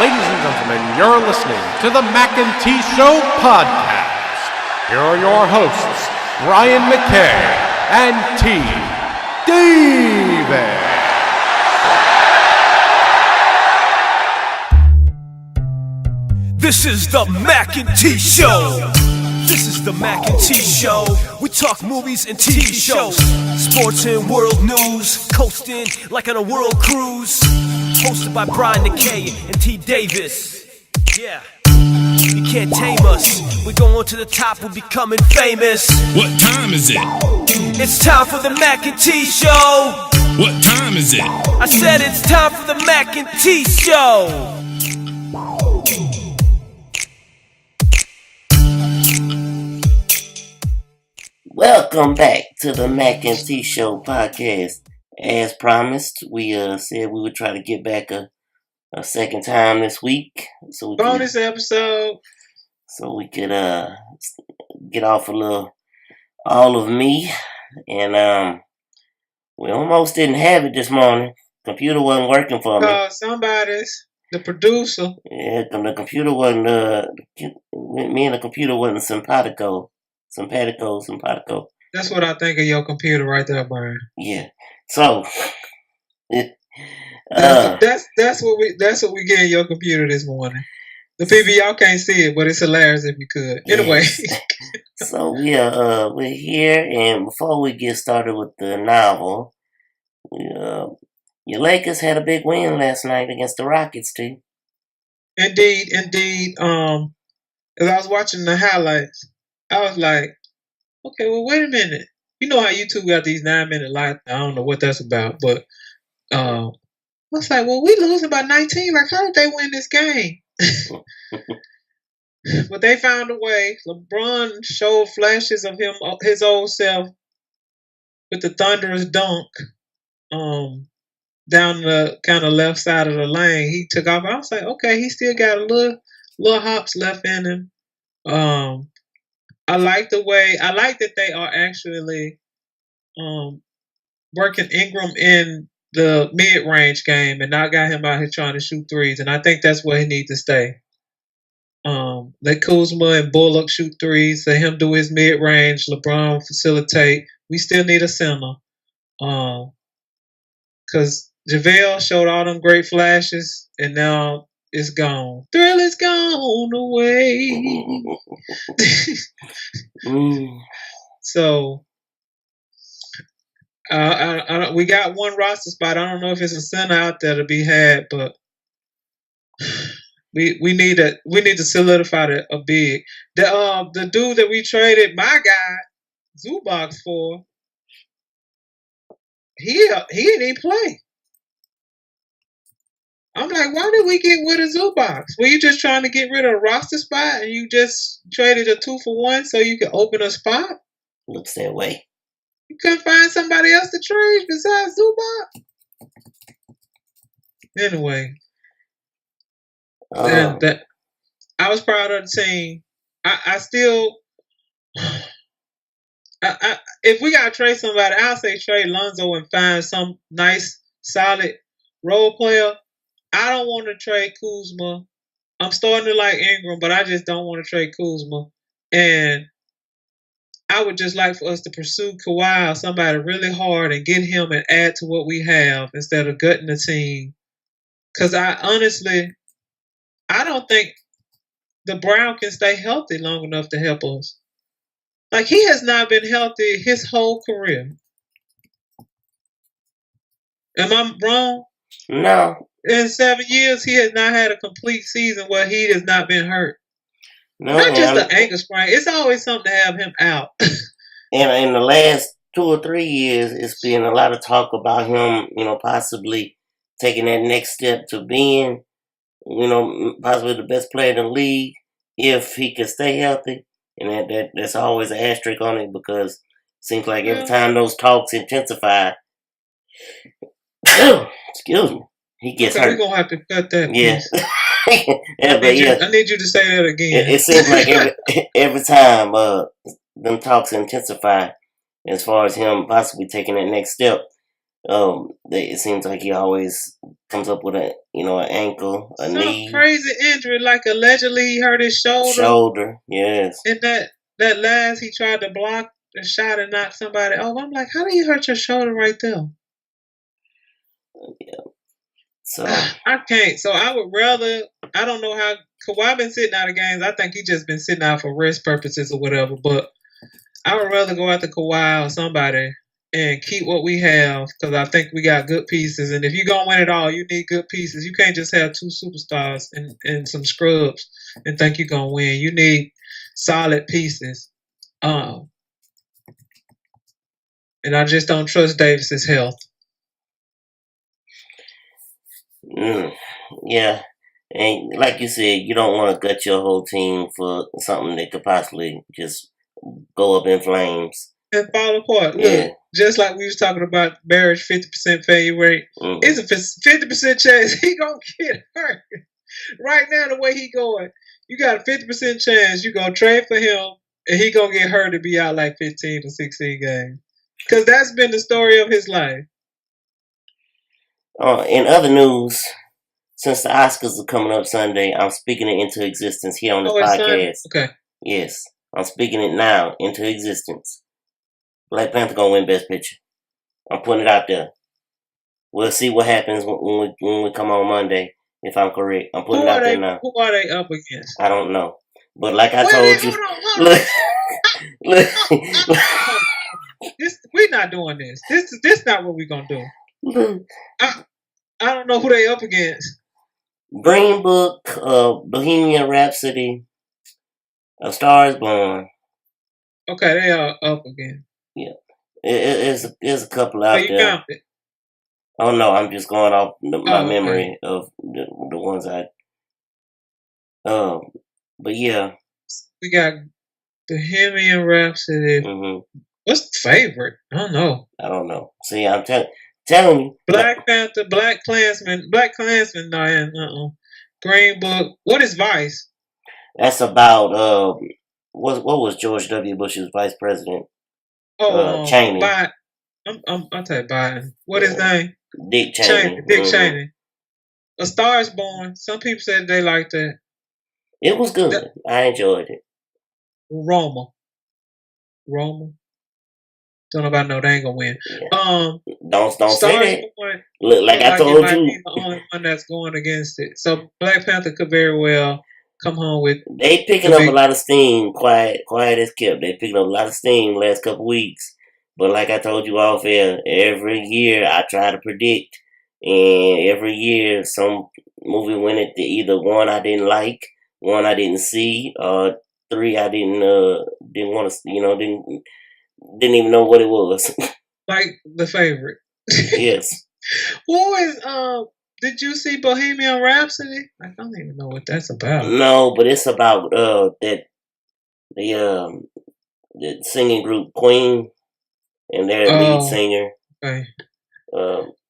Ladies and gentlemen, you're listening to the Mackay T Podcast. Here are your hosts, Ryan Mackay and T Davis. This is the Mackay T Show. This is the Mackay T Show. We talk movies and TV shows, sports and world news, coasting like on a world cruise. Hosted by Brian Mackay and T Davis. Yeah, you can't tame us. We're going to the top, we're becoming famous. What time is it? It's time for the Mackay T Show. What time is it? I said it's time for the Mackay T Show. Welcome back to the Mackay T Show podcast. As promised, we said we would try to get back a second time this week, so we bonus episode, so we could get off a little all of me, and we almost didn't have it this morning. Computer wasn't working for me. Somebody's the producer. Yeah, the computer wasn't. Me and the computer wasn't simpatico. That's what I think of your computer right there, Brian. Yeah. So that's what we get in your computer this morning. The people, y'all can't see it, but it's hilarious if you could. Anyway. So we're here, and before we get started with the novel, your Lakers had a big win last night against the Rockets, too. Indeed. As I was watching the highlights, I was like, okay, well, wait a minute. You know how YouTube got these 9-minute lights? I don't know what that's about, but I was like, well, we losing by 19. Like, how did they win this game? But they found a way. LeBron showed flashes of him, his old self, with the thunderous dunk down the kind of left side of the lane. He took off. I was like, okay, he still got a little hops left in him. I like that they are actually working Ingram in the mid-range game and not got him out here trying to shoot threes. And I think that's where he needs to stay. Let Kuzma and Bullock shoot threes, let him do his mid-range, LeBron facilitate. We still need a center. Because JaVale showed all them great flashes, and now it's gone. Thrill is gone away. So, we got one roster spot. I don't know if it's a center out there to be had, but we need to solidify a big. The dude that we traded my guy Zubac for, he didn't even play. I'm like, why did we get rid of Zubac? Were you just trying to get rid of a roster spot and you just traded a 2-for-1 so you could open a spot? Looks that way. You couldn't find somebody else to trade besides Zubac? Anyway. I was proud of the team. I still... if we got to trade somebody, I'll say trade Lonzo and find some nice, solid role player. I don't want to trade Kuzma. I'm starting to like Ingram, but I just don't want to trade Kuzma. And I would just like for us to pursue Kawhi or somebody really hard and get him and add to what we have instead of gutting the team. Because I don't think the Brown can stay healthy long enough to help us. Like, he has not been healthy his whole career. Am I wrong? No. In 7 years, he has not had a complete season where he has not been hurt. No, not just an ankle sprain. It's always something to have him out. And in the last 2 or 3 years, it's been a lot of talk about him, possibly taking that next step to being, possibly the best player in the league if he could stay healthy. And that's always an asterisk on it because it seems like every time those talks intensify, excuse me, he gets hurt. We're going to have to cut that. Yeah. I need you to say that again. It seems like every time them talks intensify as far as him possibly taking that next step. It seems like he always comes up with an ankle, a Some knee, crazy injury, like allegedly he hurt his shoulder. Yes. And that last he tried to block the shot and knock somebody over. I'm like, how do you hurt your shoulder right there? Yeah. So I can't. So I would rather. I don't know how Kawhi been sitting out of games. I think he just been sitting out for rest purposes or whatever. But I would rather go after Kawhi or somebody and keep what we have because I think we got good pieces. And if you're gonna win it all, you need good pieces. You can't just have two superstars and some scrubs and think you're gonna win. You need solid pieces. And I just don't trust Davis's health. Yeah. And like you said, you don't want to gut your whole team for something that could possibly just go up in flames and fall apart. Look, just like we was talking about Barrett's 50% failure rate, it's a 50% chance he gonna get hurt. Right now, the way he going, you got a 50% chance you gonna trade for him, and he gonna get hurt and be out like 15 or 16 games. Because that's been the story of his life. In other news, since the Oscars are coming up Sunday, I'm speaking it into existence here on this podcast. Okay. Yes, I'm speaking it now into existence. Black Panther gonna win Best Picture. I'm putting it out there. We'll see what happens when we come on Monday. If I'm correct, I'm putting it out there now. Who are they up against? I don't know, but like I told you, look. We're not doing this. This not what we're gonna do. I don't know who they up against. Green Book, Bohemian Rhapsody, A Star Is Born. Okay, they are up again. Yeah, there's a couple out there. Found it. Oh no, I'm just going off my memory of the ones I. But yeah, we got Bohemian Rhapsody. What's the favorite? I don't know. See, I'm telling you. Black Panther, Black Klansman, Green Book. What is Vice? That's about what was George W. Bush's vice president? Cheney. I'll tell you Biden. What is his name? Dick Cheney. Dick Cheney. A Star Is Born. Some people said they liked it. It was good. I enjoyed it. Roma. Don't nobody know they ain't gonna win. Yeah. Don't say that. Look, like I told you, be the only one that's going against it. So Black Panther could very well come home with. They picking up a lot of steam. Quiet as kept. They picking up a lot of steam last couple weeks. But like I told you off air, every year I try to predict, and every year some movie win it. Either one I didn't like, one I didn't see, or three I didn't want to. Didn't even know what it was. Like the favorite. Yes. Who is did you see Bohemian Rhapsody? I don't even know what that's about. No, but it's about the singing group Queen and their lead singer. Okay.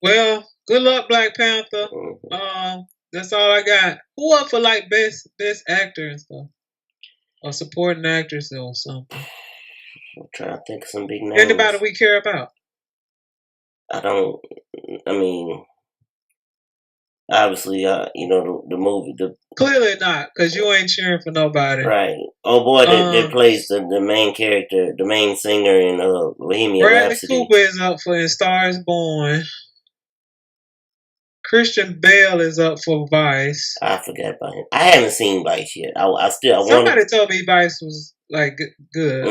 Well, good luck, Black Panther. That's all I got. Who up for like best actor and stuff? Or supporting actress or something? I'm trying to think of some big names. Anybody we care about? Obviously, the movie. Clearly not, because you ain't cheering for nobody. Right. Oh boy, that plays the main character, the main singer in Bohemian Rhapsody. Bradley Cooper is up for A Star Is Born. Christian Bale is up for Vice. I forgot about him. I haven't seen Vice yet. Somebody told me Vice was like good.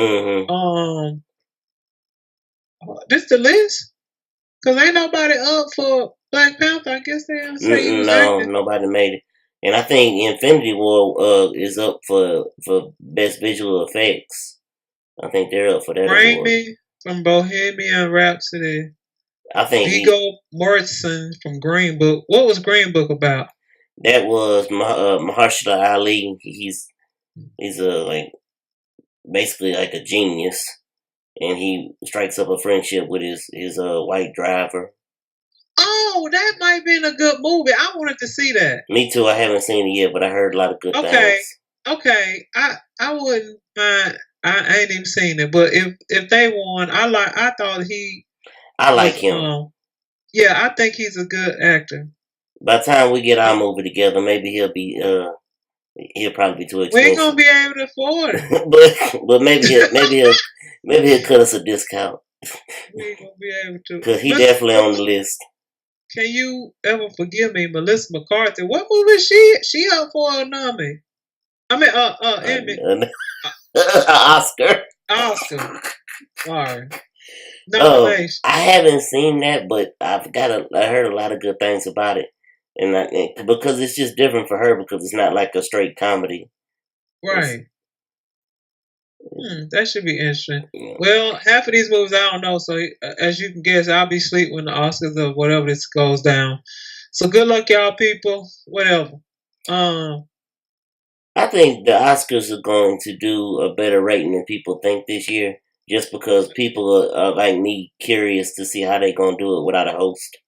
This the list? Because ain't nobody up for Black Panther. I guess they don't say nobody made it. And I think Infinity War is up for best visual effects. I think they're up for that. Raimi from Bohemian Rhapsody. I think Viggo Mortensen from Green Book. What was Green Book about? That was Mahershala Ali. He's basically like a genius, and he strikes up a friendship with his white driver. Oh, that might have been a good movie. I wanted to see that. Me too. I haven't seen it yet, but I heard a lot of good things. Okay. I wouldn't mind. I ain't even seen it, but if they won, I like him. Yeah, I think he's a good actor. By the time we get our movie together, maybe he'll probably be too We ain't expensive. gonna be able to afford it. but maybe he'll cut us a discount We ain't gonna be able to. because he Mr. definitely on the list. Can you ever forgive me, Melissa McCarthy? What movie is she up for a nominee? I mean, Emmy, Oscar. Oscar. Sorry, Oh, nomination. I haven't seen that, but I heard a lot of good things about it, and because it's just different for her because it's not like a straight comedy. Right. That should be interesting. Yeah. Well, half of these movies I don't know, so as you can guess, I'll be asleep when the Oscars or whatever this goes down. So good luck, y'all people. Whatever. I think the Oscars are going to do a better rating than people think this year, just because people are like me curious to see how they're gonna do it without a host.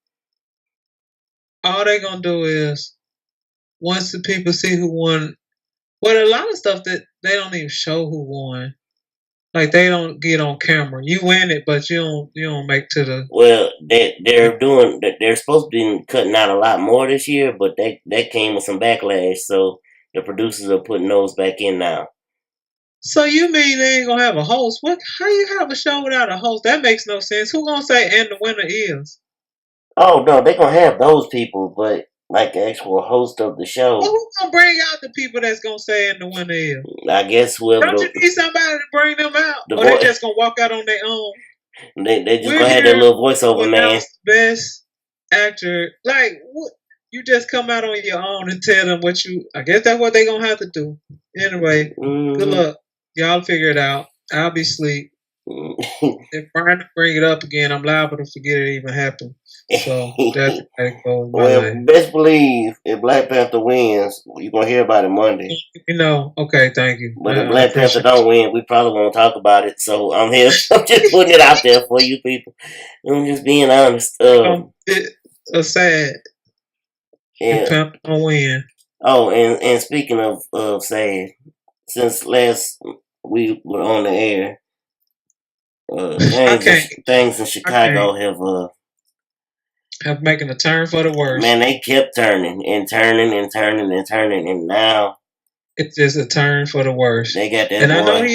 All they're gonna do is once the people see who won. Well, a lot of stuff that they don't even show who won. Like they don't get on camera. You win it, but you don't make to the. Well, they're supposed to be cutting out a lot more this year, but that came with some backlash, so the producers are putting those back in now. So you mean they ain't gonna have a host? What? How you have a show without a host? That makes no sense. Who gonna say and the winner is? Oh no, they're gonna have those people, but like the actual host of the show, Well, who gonna bring out the people that's gonna say and the winner is? I guess whoever Don't you need somebody to bring them out, the or they voice, just gonna walk out on their own? they just We're gonna have here that little to voiceover man. announce the best actor. Like what? You just come out on your own and tell them what you. I guess that's what they gonna have to do. Anyway, good luck. Y'all figure it out. I'll be asleep. If Brian bring it up again, I'm liable to forget it even happened. So that's how it goes. Well, best believe if Black Panther wins, you're gonna hear about it Monday. Okay, thank you. But if Black Panther don't win, we probably won't talk about it. So I'm here. I'm just putting it out there for you people. I'm just being honest. It's sad. Yeah. Panther don't win. Oh, and speaking of sad, since last we were on the air, things in Chicago have making a turn for the worse. Man, they kept turning and turning and turning and turning, and now it's just a turn for the worse. They got that. And boy. I know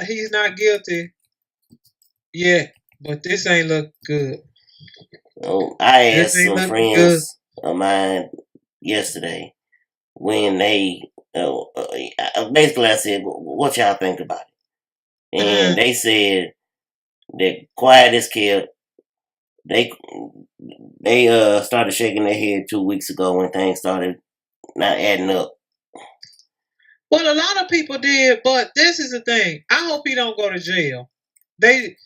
he's not guilty yet, but this ain't look good. Oh, I asked some friends of mine yesterday when they basically I said, "What y'all think about it?" And they said that quiet as kept. They started shaking their head 2 weeks ago when things started not adding up. Well, a lot of people did, but this is the thing. I hope he don't go to jail. He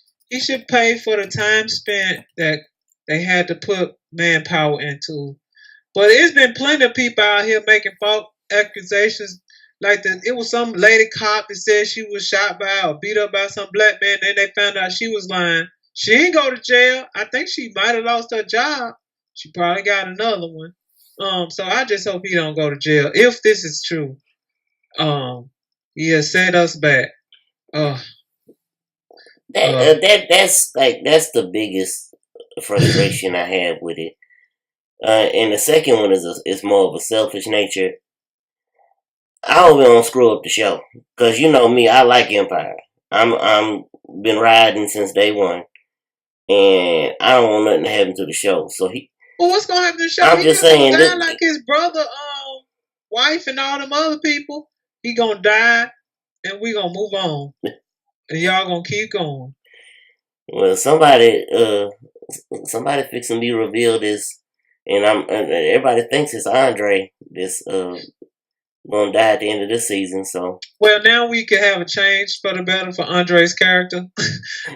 should pay for the time spent that they had to put manpower into. But it's been plenty of people out here making false accusations. Like it was some lady cop that said she was shot by or beat up by some black man. Then they found out she was lying. She ain't go to jail. I think she might have lost her job. She probably got another one. So I just hope he don't go to jail if this is true. He has set us back. That's the biggest frustration I have with it. And the second one is more of a selfish nature. I hope we don't screw up the show, cause you know me, I like Empire. I'm been riding since day one, and I don't want nothing to happen to the show. So well, what's gonna happen to the show? I'm just saying, die like his brother, wife, and all them other people. He gonna die, and we gonna move on, and y'all gonna keep going. Well, somebody fixing me reveal this, and everybody thinks it's Andre. This gonna die at the end of this season. So well, now we can have a change for the better for Andre's character.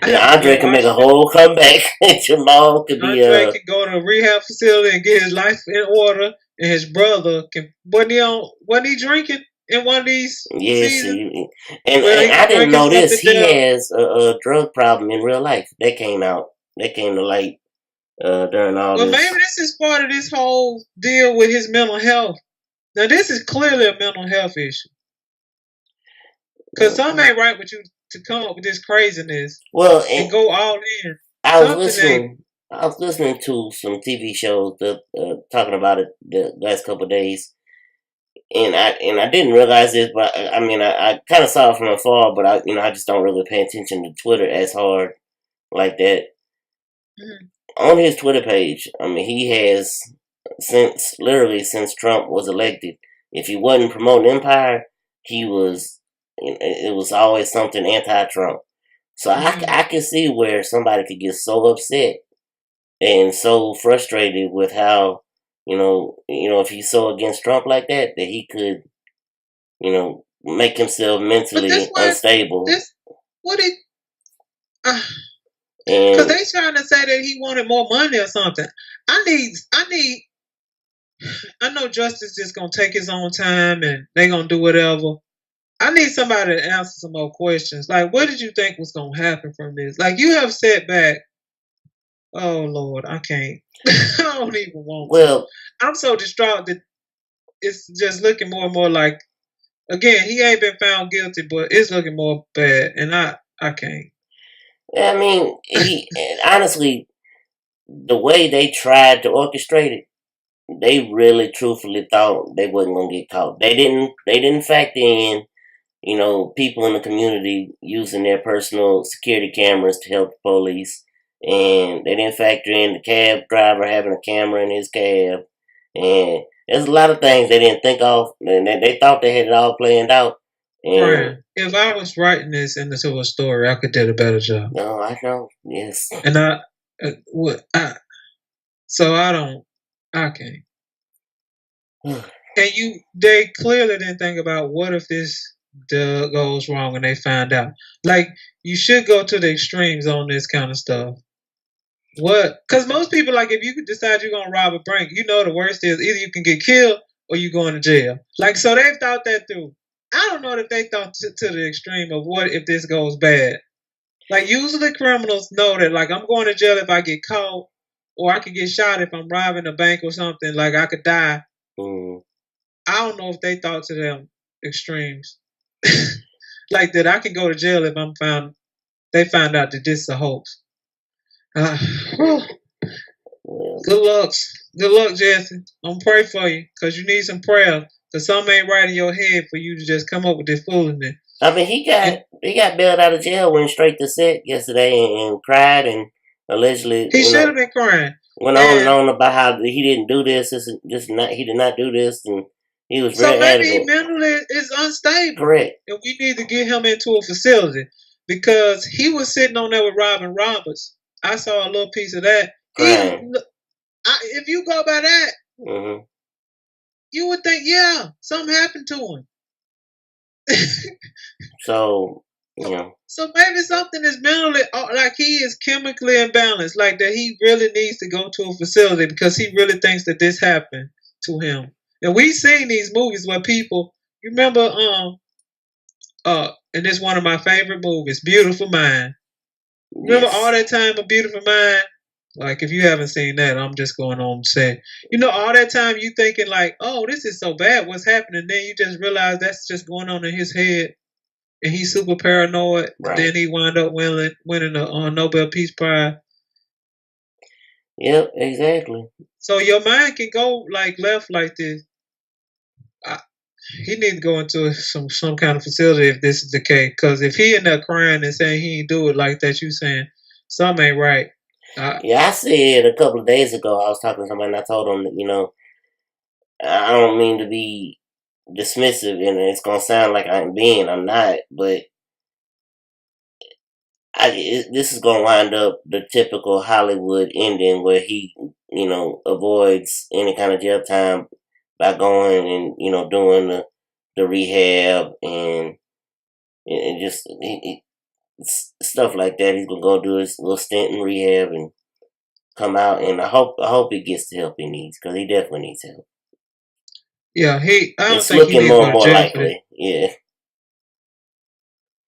Yeah, Andre can make a whole comeback. Jamal could be. Andre can go to a rehab facility and get his life in order, and his brother can. Wasn't he drinking in one of these? Yes, and I didn't know this. He has a drug problem in real life. That came to light during all this. Well, maybe this is part of this whole deal with his mental health. Now, this is clearly a mental health issue. Because something ain't right with you to come up with this craziness. Well, and go all in. I was listening I was listening to some TV shows that talking about it the last couple of days, and I didn't realize this, but I kind of saw it from afar, but I just don't really pay attention to Twitter as hard like that. Mhm. On his Twitter page, he has since Trump was elected. If he wasn't promoting Empire, he was. It was always something anti-Trump. So I can see where somebody could get so upset and so frustrated with how if he's so against Trump like that he could make himself But this mentally one, unstable. this what it. Because And they trying to say that he wanted more money or something. I know Justice just gonna take his own time and they gonna do whatever. I need somebody to answer some more questions. Like, what did you think was gonna happen from this? Like, you have set back. Oh Lord, I can't. I don't even want to. well, I'm so distraught that it's just looking more and more like. Again, he ain't been found guilty, but it's looking more bad, and I can't. he honestly, the way they tried to orchestrate it, they really truthfully thought they wasn't gonna get caught. They didn't factor in people in the community using their personal security cameras to help the police. And they didn't factor in the cab driver having a camera in his cab. And there's a lot of things they didn't think of. And they thought they had it all planned out. And Brian, if I was writing this into a story, I could do a better job. no, I know, yes. And so I can't. And they clearly didn't think about what if this goes wrong and they find out. Like, you should go to the extremes on this kind of stuff. What? Because most people, like, if you could decide you're gonna rob a bank, the worst is either you can get killed or you going to jail. Like, so they've thought that through. I don't know if they thought to the extreme of what if this goes bad. Like, usually criminals know that, like, I'm going to jail if I get caught, or I could get shot if I'm robbing a bank or something. Like, I could die. Mm. I don't know if they thought to them extremes. Like that I can go to jail if they find out that this is a hoax. Good luck, Jesse. I'm pray for you because you need some prayer. Because something ain't right in your head for you to just come up with this foolishness. He got bailed out of jail, went straight to set yesterday and cried and allegedly he should have been crying. Went on and on about how he didn't do this. He did not do this, and he was very maybe he adamant. mentally is unstable. Correct. And we need to get him into a facility because he was sitting on there with Robin Roberts. I saw a little piece of that. If you go by that, you would think, yeah, something happened to him. So maybe something is mentally, like he is chemically imbalanced, like that he really needs to go to a facility because he really thinks that this happened to him. And we've seen these movies where people, you remember, and this one of my favorite movies, Beautiful Mind. Remember All That Time, A Beautiful Mind? Like, if you haven't seen that, I'm just going on to say, all that time you thinking like, oh, this is so bad, what's happening? Then you just realize that's just going on in his head. And he's super paranoid. Right. Then he wound up winning a Nobel Peace Prize. Yep, exactly. So your mind can go like left like this. He needs to go into some kind of facility if this is the case. Because if he end up crying and saying he ain't do it like that, you saying something ain't right. I said a couple of days ago, I was talking to somebody and I told him that, I don't mean to be dismissive and it's going to sound like I'm not, but this is going to wind up the typical Hollywood ending where he, avoids any kind of jail time by going and, doing the rehab and just stuff like that. He's going to go do his little stint in rehab and come out, and I hope he gets the help he needs because he definitely needs help. Yeah, it's looking more and more likely. Yeah,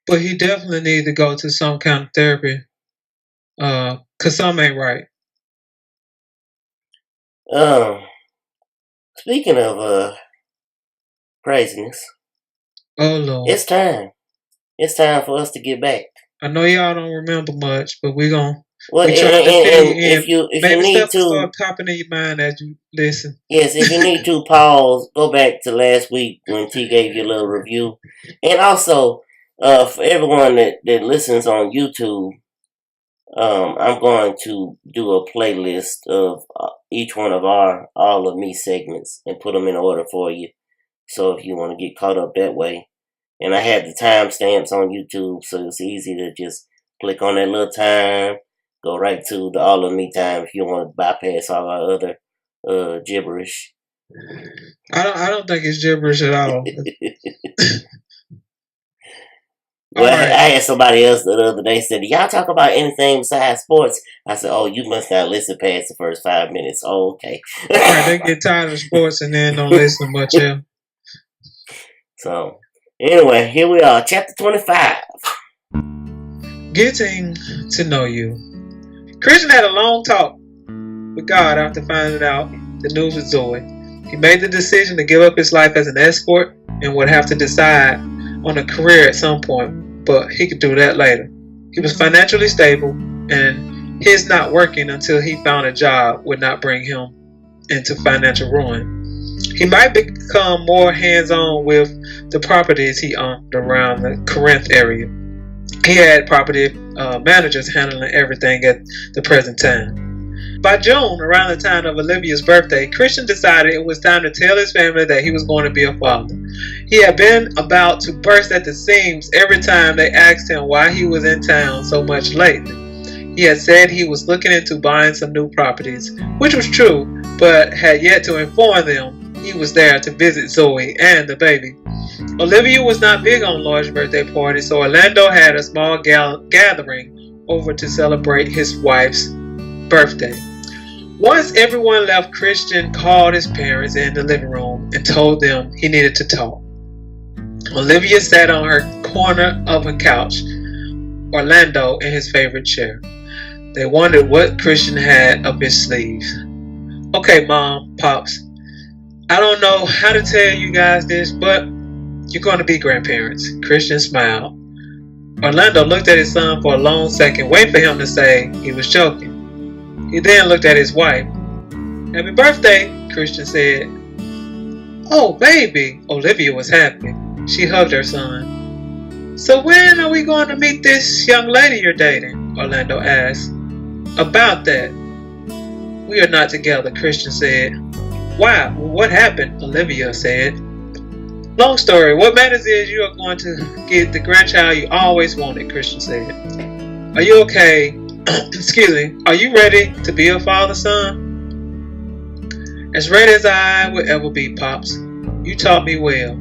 but he definitely needs to go to some kind of therapy, cause something ain't right. Speaking of craziness, oh Lord, it's time. It's time for us to get back. I know y'all don't remember much, but we're gonna Well, We trying to and fill you if you Maybe need stuff will to, start popping in your mind as you listen. yes, if you need to pause, go back to last week when T gave you a little review, and also for everyone that listens on YouTube, I'm going to do a playlist of each one of our All of Me segments and put them in order for you. So if you want to get caught up that way, and I have the timestamps on YouTube, so it's easy to just click on that little time, go right to the All of Me time if you want to bypass all our other gibberish. I don't think it's gibberish at all. Well, All right. I had somebody else the other day said, "Y'all talk about anything besides sports?" I said, "Oh, you must not listen past the first 5 minutes." Oh, okay. All right, they get tired of sports and then don't listen much else. So, anyway, here we are, chapter 25. Getting to know you. Christian had a long talk with God after finding out the news with Zoe. He made the decision to give up his life as an escort and would have to decide on a career at some point, but he could do that later. He was financially stable, and his not working until he found a job would not bring him into financial ruin. He might become more hands-on with the properties he owned around the Corinth area. He had property managers handling everything at the present time. By June, around the time of Olivia's birthday, Christian decided it was time to tell his family that he was going to be a father. He had been about to burst at the seams every time they asked him why he was in town so much lately. He had said he was looking into buying some new properties, which was true, but had yet to inform them he was there to visit Zoe and the baby. Olivia was not big on large birthday parties, so Orlando had a small gathering over to celebrate his wife's birthday. Once everyone left, Christian called his parents in the living room and told them he needed to talk. Olivia sat on her corner of her couch, Orlando in his favorite chair. They wondered what Christian had up his sleeve. "Okay, Mom, Pops, I don't know how to tell you guys this, but you're going to be grandparents." Christian smiled. Orlando looked at his son for a long second, waiting for him to say he was joking. He then looked at his wife. "Happy birthday," Christian said. "Oh, baby." Olivia was happy. She hugged her son. "So when are we going to meet this young lady you're dating?" Orlando asked. "About that. We are not together," Christian said. "Wow, what happened?" Olivia said. "Long story. What matters is you are going to get the grandchild you always wanted," Christian said. "Are you okay? Excuse me. Are you ready to be a father, son?" "As ready as I will ever be, Pops. You taught me well."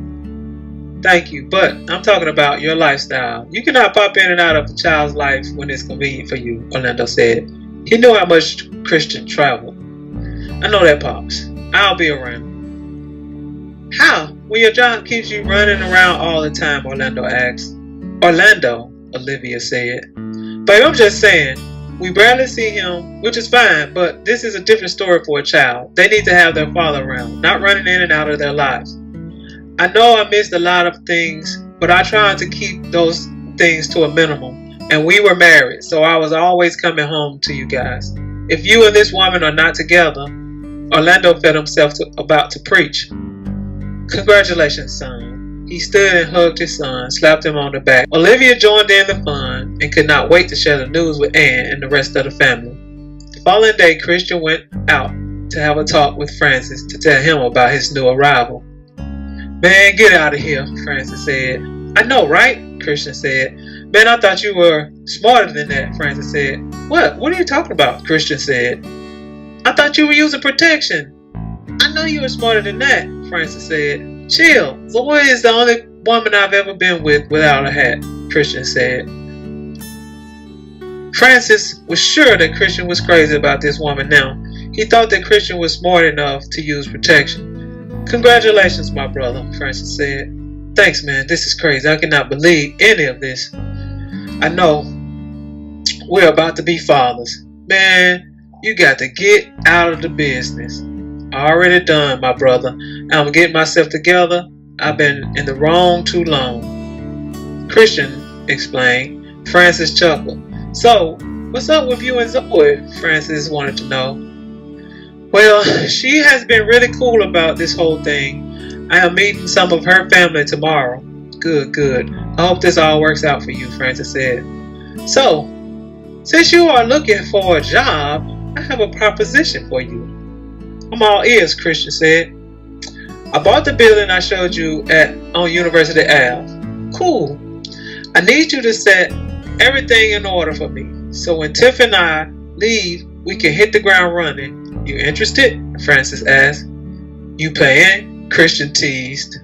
"Thank you, but I'm talking about your lifestyle. You cannot pop in and out of a child's life when it's convenient for you," Orlando said. He knew how much Christian traveled. "I know that, Pops. I'll be around." "How? When your job keeps you running around all the time?" Orlando asked. "Orlando," Olivia said. "Babe, I'm just saying, we barely see him, which is fine, but this is a different story for a child. They need to have their father around, not running in and out of their lives. I know I missed a lot of things, but I tried to keep those things to a minimum, and we were married, so I was always coming home to you guys. If you and this woman are not together," Orlando felt himself about to preach. "Congratulations, son." He stood and hugged his son, slapped him on the back. Olivia joined in the fun and could not wait to share the news with Anne and the rest of the family. The following day, Christian went out to have a talk with Francis to tell him about his new arrival. "Man, get out of here," Francis said. "I know, right?" Christian said. "Man, I thought you were smarter than that," Francis said. What are you talking about?" Christian said. "I thought you were using protection." "I know you were smarter than that," Francis said. "Chill. Zoe is the only woman I've ever been with without a hat," Christian said. Francis was sure that Christian was crazy about this woman now. He thought that Christian was smart enough to use protection. "Congratulations, my brother," Francis said. "Thanks, man. This is crazy. I cannot believe any of this. I know we're about to be fathers. Man, you got to get out of the business." "Already done, my brother. I'm getting myself together. I've been in the wrong too long," Christian explained. Francis chuckled. "So, What's up with you and Zoe? Francis wanted to know. Well, she has been really cool about this whole thing. I am meeting some of her family tomorrow. Good, good. I hope this all works out for you, Francis said. So, since you are looking for a job, I have a proposition for you. I'm all ears, Christian said. I bought the building I showed you on University Ave. Cool. I need you to set everything in order for me. So when Tiff and I leave, we can hit the ground running. You interested? Francis asked. You paying? Christian teased.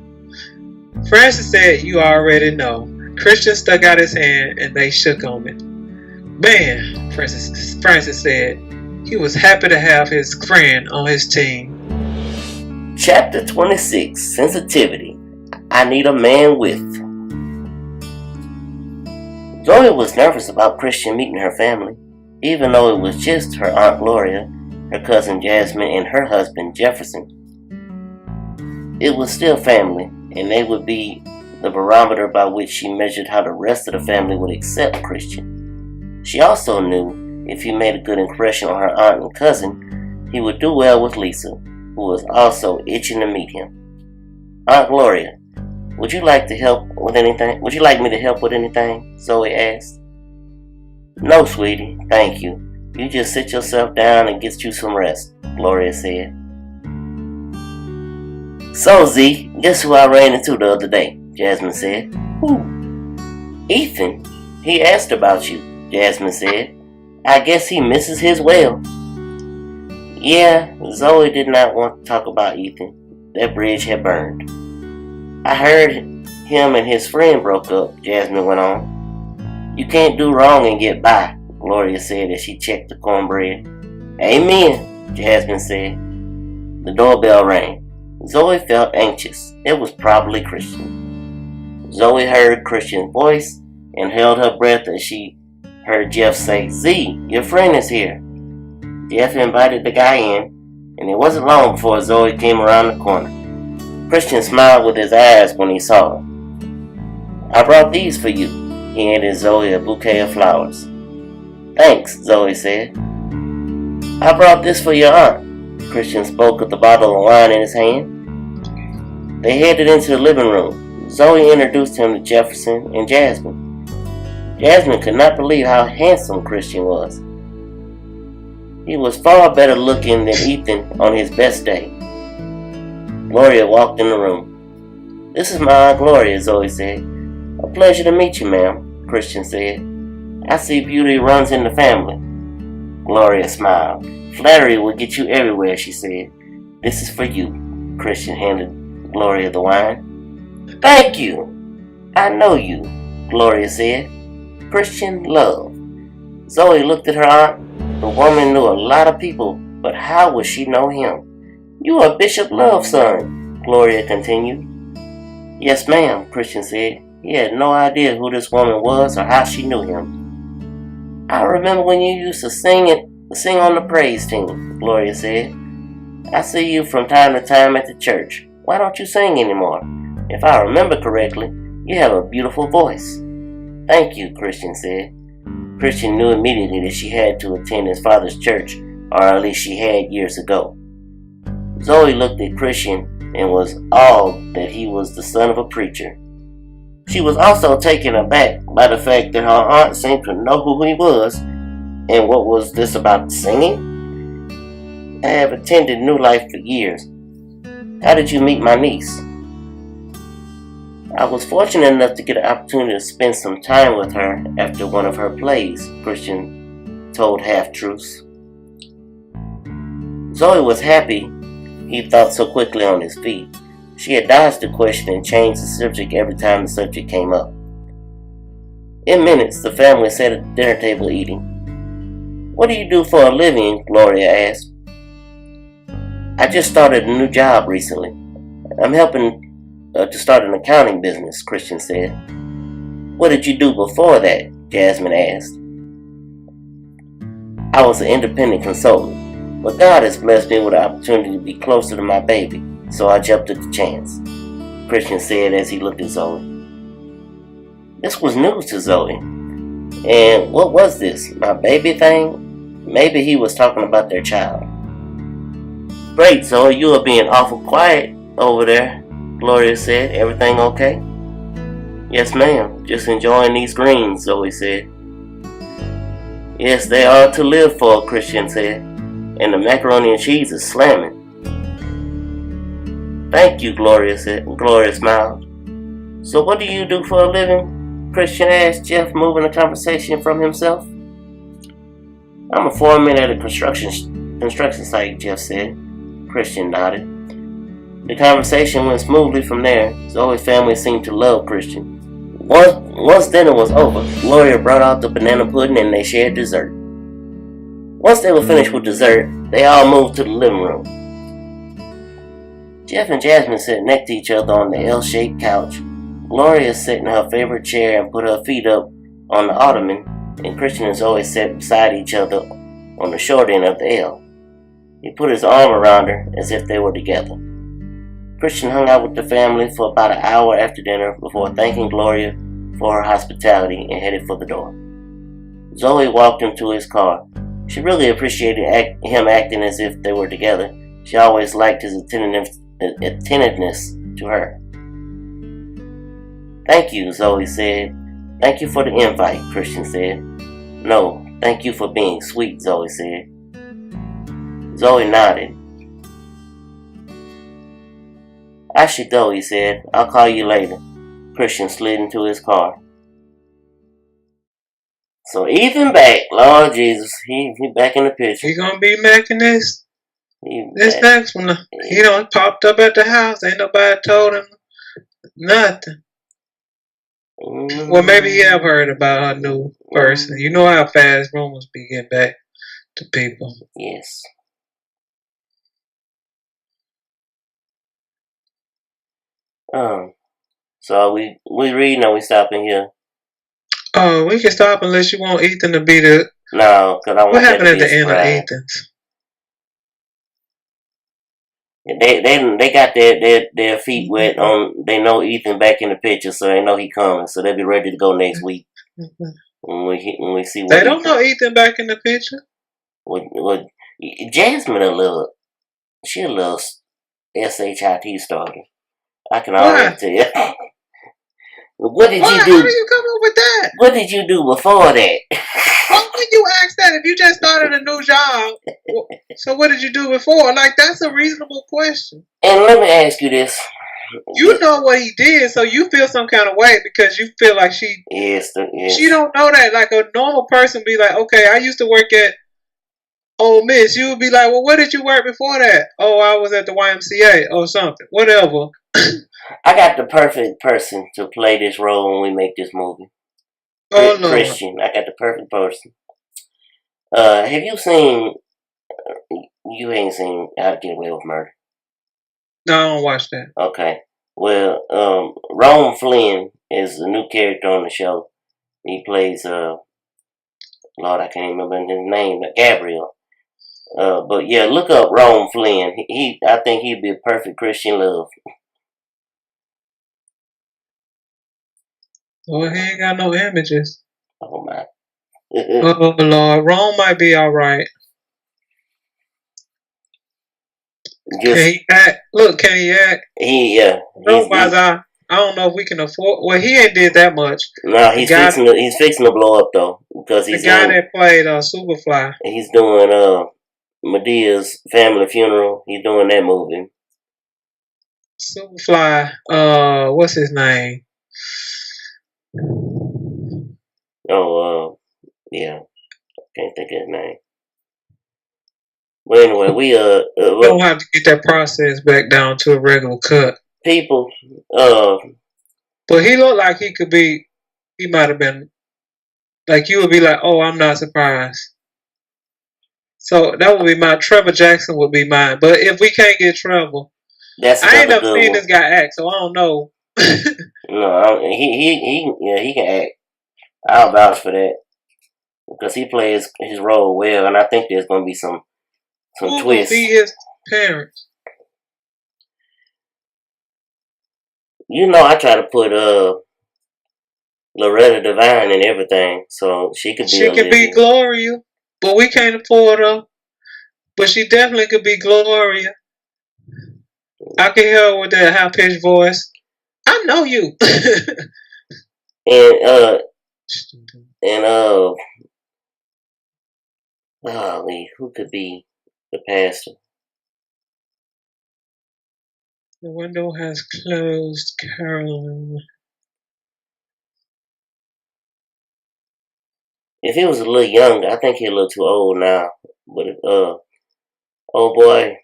Francis said, you already know. Christian stuck out his hand and they shook on it. Man, Francis said, he was happy to have his friend on his team. Chapter 26, Sensitivity. I need a man with. Zoe was nervous about Christian meeting her family, even though it was just her Aunt Gloria, her cousin Jasmine, and her husband Jefferson. It was still family, and they would be the barometer by which she measured how the rest of the family would accept Christian. She also knew if he made a good impression on her aunt and cousin, he would do well with Lisa, who was also itching to meet him. Aunt Gloria, would you like to help with anything? Would you like me to help with anything? Zoe asked. No, sweetie, thank you. You just sit yourself down and get you some rest, Gloria said. So, Z, guess who I ran into the other day? Jasmine said. Who? Ethan. He asked about you, Jasmine said. I guess he misses his well. Yeah, Zoe did not want to talk about Ethan. That bridge had burned. I heard him and his friend broke up, Jasmine went on. You can't do wrong and get by, Gloria said as she checked the cornbread. Amen, Jasmine said. The doorbell rang. Zoe felt anxious. It was probably Christian. Zoe heard Christian's voice and held her breath as she heard Jeff say, Z, your friend is here. Jeff invited the guy in, and it wasn't long before Zoe came around the corner. Christian smiled with his eyes when he saw her. I brought these for you. He handed Zoe a bouquet of flowers. Thanks, Zoe said. I brought this for your aunt. Christian spoke with the bottle of wine in his hand. They headed into the living room. Zoe introduced him to Jefferson and Jasmine. Jasmine could not believe how handsome Christian was. He was far better looking than Ethan on his best day. Gloria walked in the room. This is my Aunt Gloria, Zoe said. A pleasure to meet you, ma'am, Christian said. I see beauty runs in the family. Gloria smiled. Flattery will get you everywhere, she said. This is for you. Christian handed Gloria the wine. Thank you. I know you, Gloria said. Christian love. Zoe looked at her aunt. The woman knew a lot of people, but how would she know him? You are Bishop Love's son, Gloria continued. Yes, ma'am, Christian said. He had no idea who this woman was or how she knew him. I remember when you used to sing on the praise team, Gloria said. I see you from time to time at the church. Why don't you sing anymore? If I remember correctly, you have a beautiful voice. Thank you, Christian said. Christian knew immediately that she had to attend his father's church, or at least she had years ago. Zoe looked at Christian and was awed that he was the son of a preacher. She was also taken aback by the fact that her aunt seemed to know who he was. And what was this about singing? I have attended New Life for years. How did you meet my niece? I was fortunate enough to get an opportunity to spend some time with her after one of her plays, Christian told half-truths. Zoe was happy he thought so quickly on his feet. She had dodged the question and changed the subject every time the subject came up. In minutes, the family sat at the dinner table eating. What do you do for a living? Gloria asked. I just started a new job recently. I'm helping to start an accounting business, Christian said. What did you do before that? Jasmine asked. I was an independent consultant. But God has blessed me with the opportunity to be closer to my baby, so I jumped at the chance, Christian said as he looked at Zoe. This was news to Zoe. And what was this? My baby thing? Maybe he was talking about their child. Great, Zoe, you are being awful quiet over there, Gloria said. Everything okay? Yes, ma'am. Just enjoying these greens, Zoe said. Yes, they are to live for, Christian said. And the macaroni and cheese is slamming. Thank you, Gloria said. Gloria smiled. So what do you do for a living? Christian asked Jeff, moving the conversation from himself. I'm a foreman at a construction site, Jeff said. Christian nodded. The conversation went smoothly from there. Zoe's family seemed to love Christian. Once dinner was over, Gloria brought out the banana pudding and they shared dessert. Once they were finished with dessert, they all moved to the living room. Jeff and Jasmine sat next to each other on the L-shaped couch. Gloria sat in her favorite chair and put her feet up on the ottoman, and Christian and Zoe sat beside each other on the short end of the L. He put his arm around her as if they were together. Christian hung out with the family for about an hour after dinner before thanking Gloria for her hospitality and headed for the door. Zoe walked him to his car. She really appreciated him acting as if they were together. She always liked his attentiveness to her. Thank you, Zoe said. Thank you for the invite, Christian said. No, thank you for being sweet, Zoe said. Zoe nodded. I should go, he said. I'll call you later. Christian slid into his car. So Ethan back, Lord Jesus, he back in the picture. He gonna be making this next one. He done popped up at the house. Ain't nobody told him nothing. Well, maybe he have heard about a new person. You know how fast rumors be getting back to people. Yes. So we reading or we stopping here? Oh, we can stop unless you want Ethan to be the. No, because I want. What happened at the end of Ethan's? They got their feet wet on. They know Ethan back in the picture, so they know he coming. So they'll be ready to go next week when we see. What they don't know Ethan back in the picture. What Jasmine she a little shit starter. I can already tell you. What did you do? How do you come up with that? What did you do before that? Why would you ask that if you just started a new job? So what did you do before? Like, that's a reasonable question. And let me ask you this. You know what he did, so you feel some kind of way because you feel like she don't know that. Like a normal person be like, okay, I used to work at Ole Miss. You would be like, well, where did you work before that? Oh, I was at the YMCA or something. Whatever. I got the perfect person to play this role when we make this movie. Oh, no. Christian. I got the perfect person. Have you seen... You ain't seen How to Get Away with Murder? No, I don't watch that. Okay. Well, Rome Flynn is a new character on the show. He plays, Lord, I can't remember his name, Gabriel. But yeah, look up Rome Flynn. I think he'd be a perfect Christian Love. Well, he ain't got no images. Oh my. Oh Lord, Rome might be all right. Can he act? Look, can he act? Yeah. I don't know if we can afford. Well, he ain't did that much. No, he's fixing to blow up though because he's the guy that played Superfly. He's doing Medea's family funeral. He's doing that movie. Superfly. What's his name? Oh, yeah. Can't think of his name. But anyway, we don't have to get that process back down to a regular cut. People, but he looked like he could be. He might have been. Like you would be like, oh, I'm not surprised. So that would be mine. Trevor Jackson would be mine. But if we can't get Trevor, I ain't never seen this guy act, so I don't know. No, he can act. I'll vouch for that because he plays his role well, and I think there's gonna be some twists. Who will be his parents? You know, I try to put Loretta Devine and everything, so she could be. She could be Gloria, but we can't afford her. But she definitely could be Gloria. I can hear her with that high pitched voice. I know you. Who could be the pastor? The window has closed, Carolyn. If he was a little younger, I think he's a little too old now. But old boy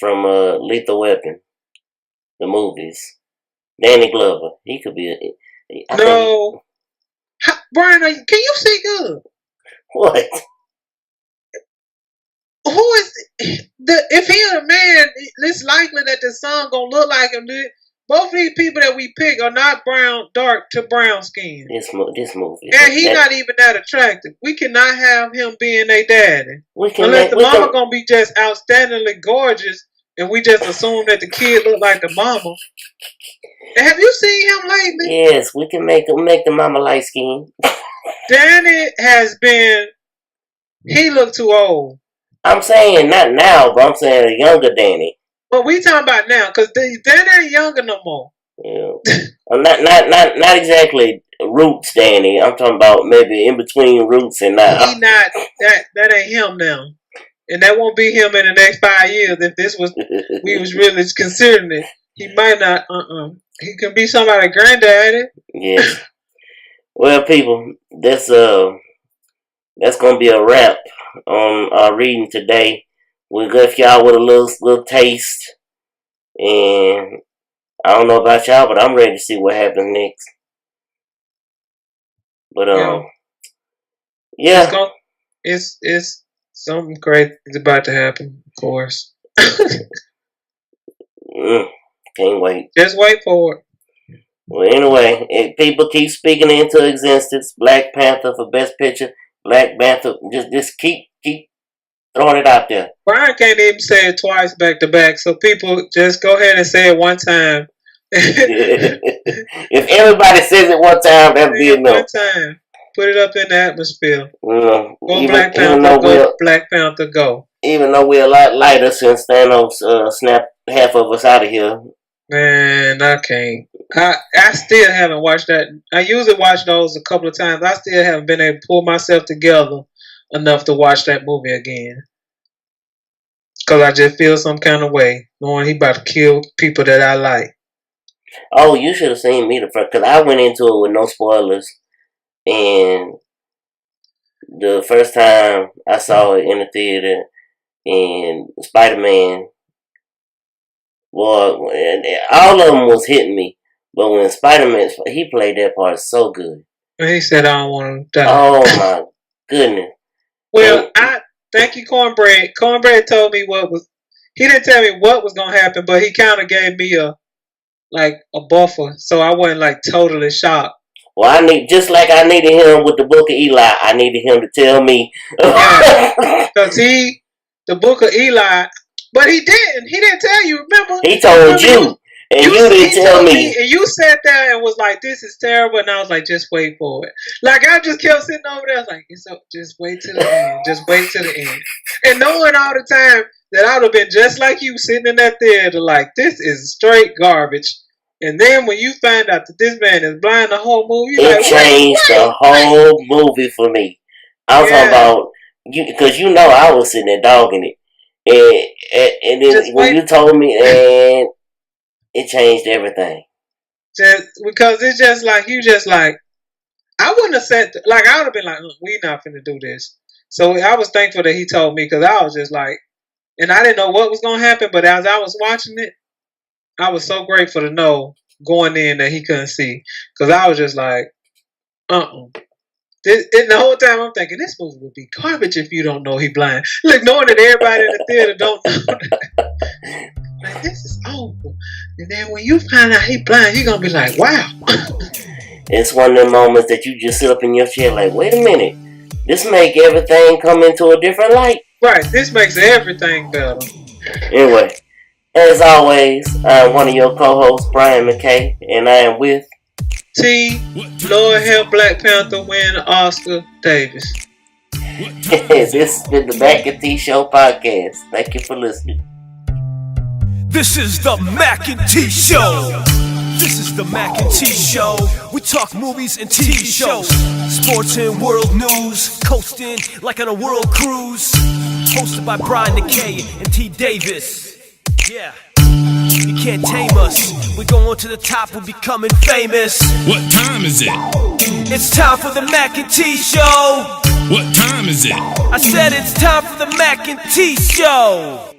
from Lethal Weapon, the movies, Danny Glover, he could be. No, Brian, can you see good? What? Who is if he's a man? It's likely that the son gonna look like him. Both of these people that we pick are not dark to brown skin. This movie, and he's not even that attractive. We cannot have him being a daddy unless the mama gonna be just outstandingly gorgeous, and we just assume that the kid look like the mama. And have you seen him lately? Yes, we can make the mama light skin. Danny has been. He looked too old. I'm saying not now, but I'm saying a younger Danny. But we talking about now, because Danny ain't younger no more. Yeah. not exactly Roots Danny. I'm talking about maybe in between Roots and now. He not that ain't him now, and that won't be him in the next 5 years. If this was we was really considering it, he might not. He can be somebody's granddaddy. Yes. Well, people, that's gonna be a wrap on our reading today. We left y'all with a little taste, and I don't know about y'all, but I'm ready to see what happens next. But yeah. It's something great is about to happen. Of course. Can't wait. Just wait for it. Well, anyway, if people keep speaking into existence. Black Panther for Best Picture. Black Panther. Just keep throwing it out there. Brian can't even say it twice back to back, so people just go ahead and say it one time. If everybody says it one time, that'll be enough. One time. Put it up in the atmosphere. Go Black Panther, go. Even though we're a lot lighter since Thanos snapped half of us out of here. Man, I can't. I still haven't watched that. I usually watch those a couple of times. I still haven't been able to pull myself together enough to watch that movie again. Because I just feel some kind of way knowing he about to kill people that I like. Oh, you should have seen me the first, because I went into it with no spoilers. And the first time I saw it in the theater, and Spider-Man, well, all of them was hitting me. But when Spider-Man, he played that part so good. He said, I don't want to die. Oh, my goodness. Well, I thank you, Cornbread. Cornbread told me he didn't tell me what was going to happen, but he kind of gave me a buffer. So I wasn't totally shocked. Well, just like I needed him with the Book of Eli, I needed him to tell me. Because the Book of Eli, but he didn't. He didn't tell you, remember? He told you. And you didn't tell me. And you sat there and was like, this is terrible. And I was like, just wait for it. I just kept sitting over there. I was like, just wait till the end. Just wait till the end. And knowing all the time that I would have been just like you sitting in that theater this is straight garbage. And then when you find out that this man is blind the whole movie, it changed the whole movie for me. I'm talking about, because I was sitting there dogging it. And then when you told me, and it changed everything. Just because it's just I wouldn't have said, I would have been we not finna do this. So I was thankful that he told me, because I was just and I didn't know what was going to happen, but as I was watching it, I was so grateful to know going in that he couldn't see. Because I was just and the whole time I'm thinking, this movie would be garbage if you don't know he blind. Knowing that everybody in the theater don't know. This is awful. And then when you find out he blind, you're going to be like, wow. It's one of them moments that you just sit up in your chair wait a minute. This make everything come into a different light. Right. This makes everything better. Anyway, as always, I'm one of your co-hosts, Brian Mackay, and I am with T, Lord help Black Panther win the Oscar Davis. This has been the Mackay T Show podcast. Thank you for listening. This is the Mackay T Show. This is the Mackay T Show. We talk movies and TV shows, sports and world news, coasting like on a world cruise. Hosted by Brian Mackay and T Davis. Yeah. You can't tame us. We're going to the top, we're becoming famous. What time is it? It's time for the Mackay T Show. What time is it? I said it's time for the Mackay T Show.